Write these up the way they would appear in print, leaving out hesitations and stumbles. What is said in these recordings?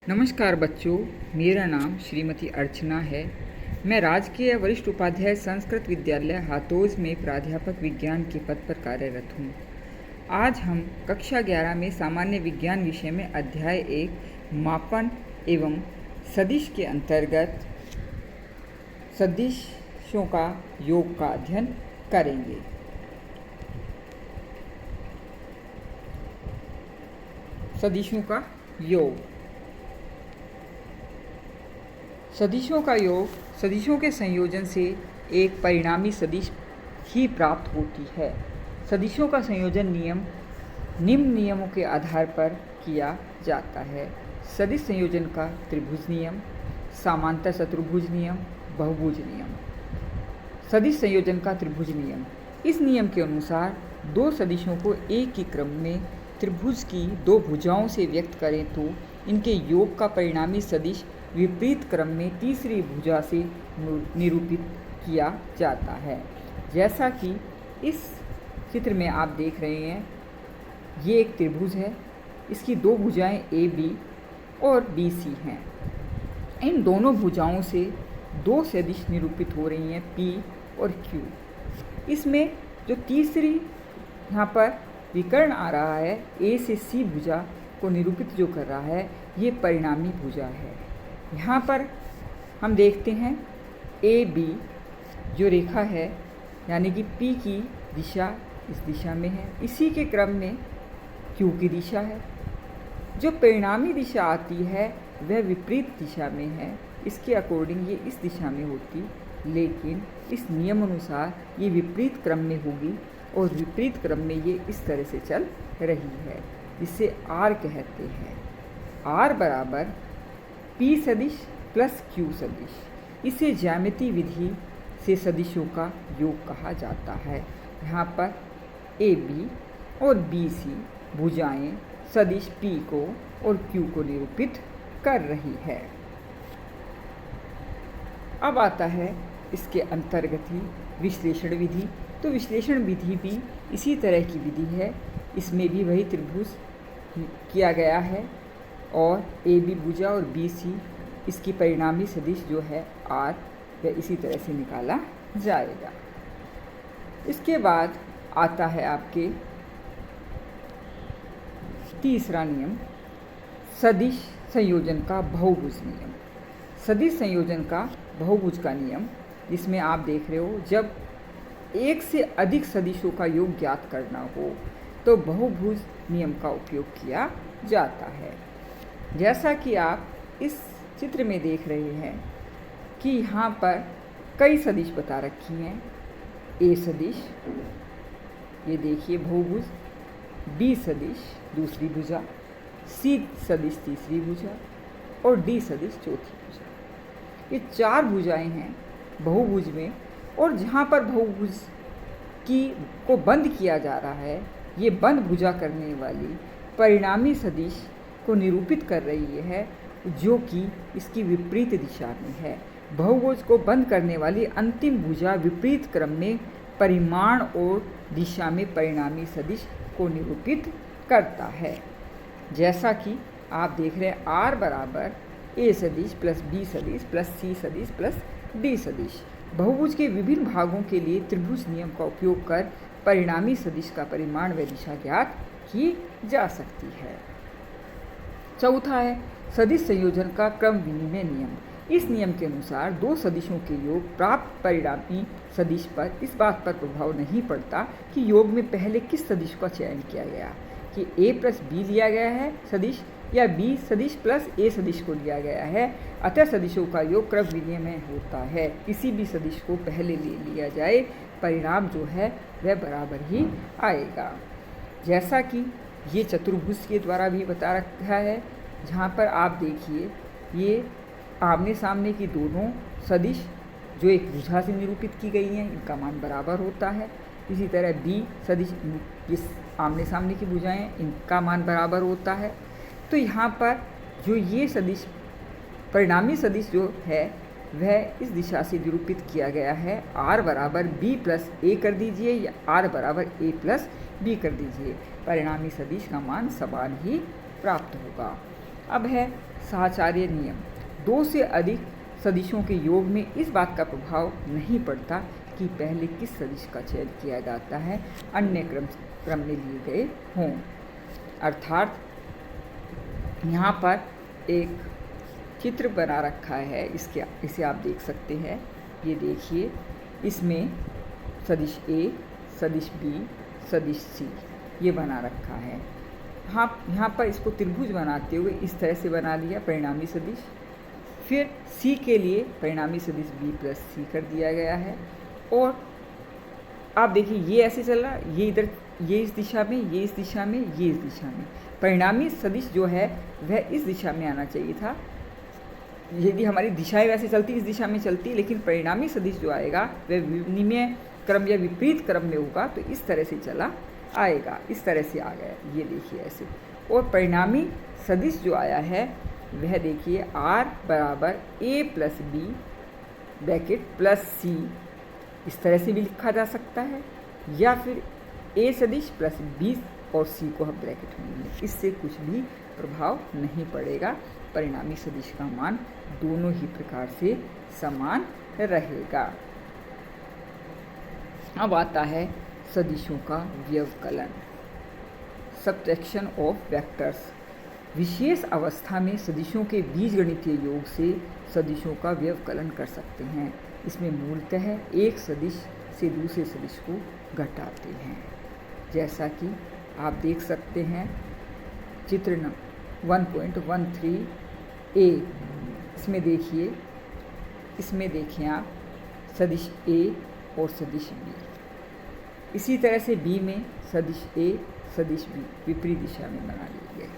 नमस्कार बच्चों, मेरा नाम श्रीमती अर्चना है। मैं राजकीय वरिष्ठ उपाध्याय संस्कृत विद्यालय हाथोज में प्राध्यापक विज्ञान के पद पर कार्यरत हूँ। आज हम कक्षा 11 में सामान्य विज्ञान विषय में अध्याय 1 मापन एवं सदिश के अंतर्गत सदिशों का योग का अध्ययन करेंगे। सदिशों का योग। सदिशों का योग सदिशों के संयोजन से एक परिणामी सदिश ही प्राप्त होती है। सदिशों का संयोजन निम्न नियमों के आधार पर किया जाता है। सदिश संयोजन का त्रिभुज नियम, समांतर चतुर्भुज नियम, बहुभुज नियम। सदिश संयोजन का त्रिभुज नियम। इस नियम के अनुसार दो सदिशों को एक ही क्रम में त्रिभुज की दो भुजाओं से व्यक्त करें तो इनके योग का परिणामी सदिश विपरीत क्रम में तीसरी भुजा से निरूपित किया जाता है। जैसा कि इस चित्र में आप देख रहे हैं, ये एक त्रिभुज है। इसकी दो भुजाएं ए बी और बी सी हैं। इन दोनों भुजाओं से दो सदिश निरूपित हो रही हैं, पी और क्यू। इसमें जो तीसरी यहाँ पर विकर्ण आ रहा है, ए से सी भुजा को निरूपित जो कर रहा है, ये परिणामी भुजा है। यहाँ पर हम देखते हैं ए बी जो रेखा है, यानी कि पी की दिशा इस दिशा में है, इसी के क्रम में क्यू की दिशा है। जो परिणामी दिशा आती है वह विपरीत दिशा में है। इसके अकॉर्डिंग ये इस दिशा में होती, लेकिन इस नियम अनुसार ये विपरीत क्रम में होगी और विपरीत क्रम में ये इस तरह से चल रही है, जिसे आर कहते हैं। आर बराबर पी सदिश प्लस क्यू सदिश। इसे ज्यामिति विधि से सदिशों का योग कहा जाता है। यहाँ पर ए बी और बी सी भुजाएं सदिश पी को और क्यू को निरूपित कर रही है। अब आता है इसके अंतर्गत ही विश्लेषण विधि। तो विश्लेषण विधि भी इसी तरह की विधि है। इसमें भी वही त्रिभुज किया गया है और ए बी भुजा और बी सी इसकी परिणामी सदिश जो है आर, वह इसी तरह से निकाला जाएगा। इसके बाद आता है आपके तीसरा नियम, सदिश संयोजन का बहुभुज नियम। सदिश संयोजन का बहुभुज का नियम, जिसमें आप देख रहे हो जब एक से अधिक सदिशों का योग ज्ञात करना हो तो बहुभुज नियम का उपयोग किया जाता है। जैसा कि आप इस चित्र में देख रहे हैं कि यहाँ पर कई सदिश बता रखी हैं। ए सदिश, ये देखिए बहुभुज, बी सदिश दूसरी भुजा, सी सदिश तीसरी भुजा और डी सदिश चौथी भुजा। ये चार भुजाएं हैं बहुभुज में, और जहाँ पर बहुभुज को बंद किया जा रहा है, ये बंद भुजा करने वाली परिणामी सदिश को निरूपित कर रही है, जो कि इसकी विपरीत दिशा में है। बहुभुज को बंद करने वाली अंतिम भुजा विपरीत क्रम में परिमाण और दिशा में परिणामी सदिश को निरूपित करता है। जैसा कि आप देख रहे हैं, आर बराबर ए सदिश प्लस बी सदिश प्लस सी सदिश प्लस डी सदिश। बहुभुज के विभिन्न भागों के लिए त्रिभुज नियम का उपयोग कर परिणामी सदिश का परिमाण व दिशा ज्ञात की जा सकती है। चौथा है सदिश संयोजन का क्रम विनिमय नियम। इस नियम के अनुसार दो सदिशों के योग प्राप्त परिणामी सदिश पर इस बात पर प्रभाव नहीं पड़ता कि योग में पहले किस सदिश का चयन किया गया, कि ए प्लस बी लिया गया है सदिश या बी सदिश प्लस ए सदिश को लिया गया है। अतः सदिशों का योग क्रम विनिमय होता है। किसी भी सदिश को पहले ले लिया जाए, परिणाम जो है वह बराबर ही आएगा। जैसा कि ये चतुर्भुज के द्वारा भी बता रखा है, जहाँ पर आप देखिए ये आमने सामने की दोनों सदिश जो एक भुजा से निरूपित की गई हैं, इनका मान बराबर होता है। इसी तरह बी सदिश, इस आमने सामने की भुजाएं, इनका मान बराबर होता है। तो यहाँ पर जो ये सदिश परिणामी सदिश जो है वह इस दिशा से निरूपित किया गया है। आर बराबर बी प्लस ए कर दीजिए या आर बराबर ए प्लस बी कर दीजिए, परिणामी सदिश का मान समान ही प्राप्त होगा। अब है साहचर्य नियम। दो से अधिक सदिशों के योग में इस बात का प्रभाव नहीं पड़ता कि पहले किस सदिश का चयन किया जाता है, अन्य क्रम में लिए गए हों। अर्थात यहाँ पर एक चित्र बना रखा है, इसे आप देख सकते हैं। ये देखिए, इसमें सदिश ए, सदिश बी, सदिश सी ये बना रखा है। यहाँ पर इसको त्रिभुज बनाते हुए इस तरह से बना लिया परिणामी सदिश। फिर सी के लिए परिणामी सदिश बी प्लस सी कर दिया गया है। और आप देखिए ये ऐसे चल रहा, ये इधर, ये इस दिशा में, ये इस दिशा में, ये इस दिशा में। परिणामी सदिश जो है वह इस दिशा में आना चाहिए था। यदि हमारी दिशाएं वैसे चलती इस दिशा में चलती, लेकिन परिणामी सदिश जो आएगा वह विनिमय क्रम या विपरीत क्रम में होगा, तो इस तरह से चला आएगा। इस तरह से आ गया, ये देखिए ऐसे। और परिणामी सदिश जो आया है वह देखिए r बराबर a plus B bracket plus C, इस तरह से भी लिखा जा सकता है, या फिर a सदिश प्लस b और c को हम ब्रैकेट में लेंगे। इससे कुछ भी प्रभाव नहीं पड़ेगा, परिणामी सदिश का मान दोनों ही प्रकार से समान रहेगा। अब आता है सदिशों का व्यवकलन, सब्ट्रैक्शन ऑफ वेक्टर्स। विशेष अवस्था में सदिशों के बीजगणितीय योग से सदिशों का व्यवकलन कर सकते हैं। इसमें मूलतः एक सदिश से दूसरे सदिश को घटाते हैं, जैसा कि आप देख सकते हैं चित्र 1.13a। इसमें देखिए आप सदिश a और सदिश b। इसी तरह से b में सदिश a, सदिश b विपरीत दिशा में बना लिए गए।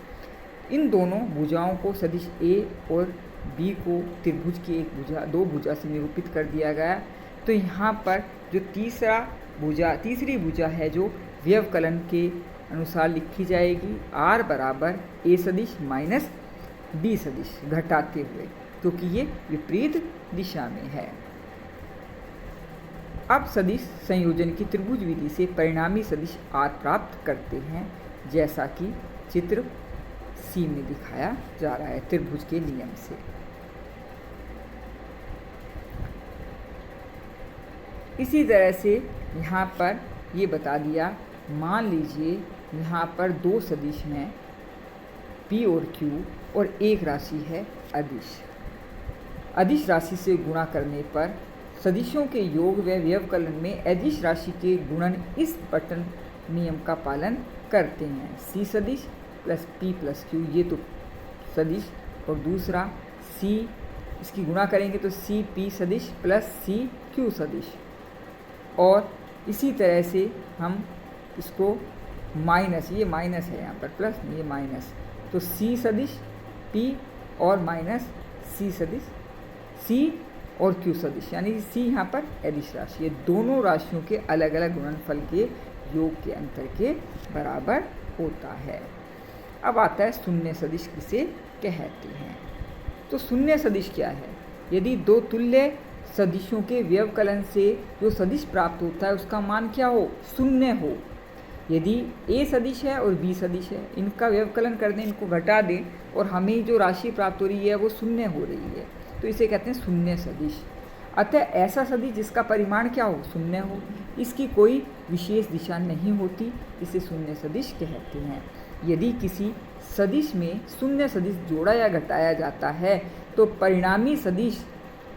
इन दोनों भुजाओं को सदिश a और b को त्रिभुज की एक भुजा, दो भुजा से निरूपित कर दिया गया। तो यहाँ पर जो तीसरी भुजा है जो व्यवकलन के अनुसार लिखी जाएगी, r बराबर a सदिश माइनस b सदिश घटाते हुए, क्योंकि ये विपरीत दिशा में है। अब सदिश संयोजन की त्रिभुज विधि से परिणामी सदिश r प्राप्त करते हैं, जैसा कि चित्र सी में दिखाया जा रहा है त्रिभुज के नियम से। इसी तरह से यहाँ पर ये बता दिया, मान लीजिए यहाँ पर दो सदिश हैं p और q और एक राशि है अदिश। अदिश राशि से गुणा करने पर सदिशों के योग व व्यवकलन में अदिश राशि के गुणन इस बटन नियम का पालन करते हैं। c सदिश प्लस p प्लस q, ये तो सदिश, और दूसरा c, इसकी गुणा करेंगे तो c p सदिश प्लस c q सदिश। और इसी तरह से हम इसको माइनस, ये माइनस है यहाँ पर, प्लस ये माइनस, तो c सदिश p और माइनस c सदिश c और q सदिश, यानी c यहाँ पर अदिश राशि। ये दोनों राशियों के अलग अलग गुणनफल के योग के अंतर के बराबर होता है। अब आता है शून्य सदिश किसे कहते हैं। तो शून्य सदिश क्या है? यदि दो तुल्य सदिशों के व्यवकलन से जो सदिश प्राप्त होता है उसका मान क्या हो? शून्य हो। यदि a सदिश है और b सदिश है, इनका व्यवकलन कर दें, इनको घटा दें और हमें जो राशि प्राप्त हो रही है वो शून्य हो रही है, तो इसे कहते हैं शून्य सदिश। अतः ऐसा सदिश जिसका परिमाण क्या हो? शून्य हो, इसकी कोई विशेष दिशा नहीं होती, इसे शून्य सदिश कहते हैं। यदि किसी सदिश में शून्य सदिश जोड़ा या घटाया जाता है तो परिणामी सदिश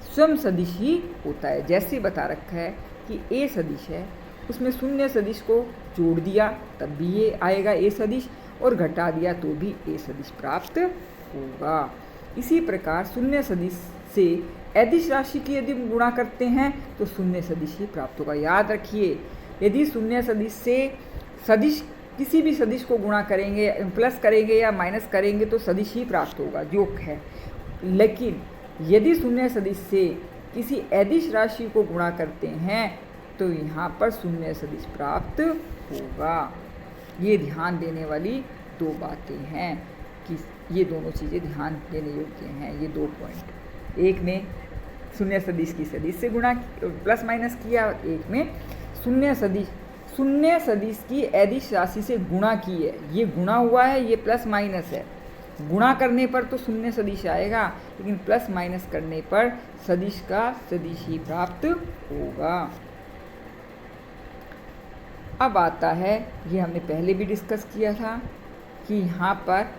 स्वयं सदिश ही होता है। जैसे बता रखा है कि a सदिश है, उसमें शून्य सदिश को जोड़ दिया तब भी ये आएगा a सदिश, और घटा दिया तो भी a सदिश प्राप्त होगा। इसी प्रकार शून्य सदिश से अदिश राशि की यदि गुणा करते हैं तो शून्य सदिश ही प्राप्त होगा। याद रखिए, यदि शून्य सदिश से सदिश किसी भी सदिश को गुणा करेंगे, प्लस करेंगे या माइनस करेंगे तो सदिश ही प्राप्त होगा जो है। लेकिन यदि शून्य सदिश से किसी अदिश राशि को गुणा करते हैं तो यहाँ पर शून्य सदिश प्राप्त होगा। ये ध्यान देने वाली दो बातें हैं कि ये दोनों चीज़ें ध्यान देने योग्य हैं। ये 2 पॉइंट, एक में शून्य सदिश की सदिश से गुणा प्लस माइनस किया, एक में शून्य सदिश की अदिश राशि से गुणा की है। ये गुणा हुआ है, ये प्लस माइनस है, गुणा करने पर तो शून्य सदिश आएगा, लेकिन प्लस माइनस करने पर सदिश का सदिश ही प्राप्त होगा। अब आता है, ये हमने पहले भी डिस्कस किया था कि यहाँ पर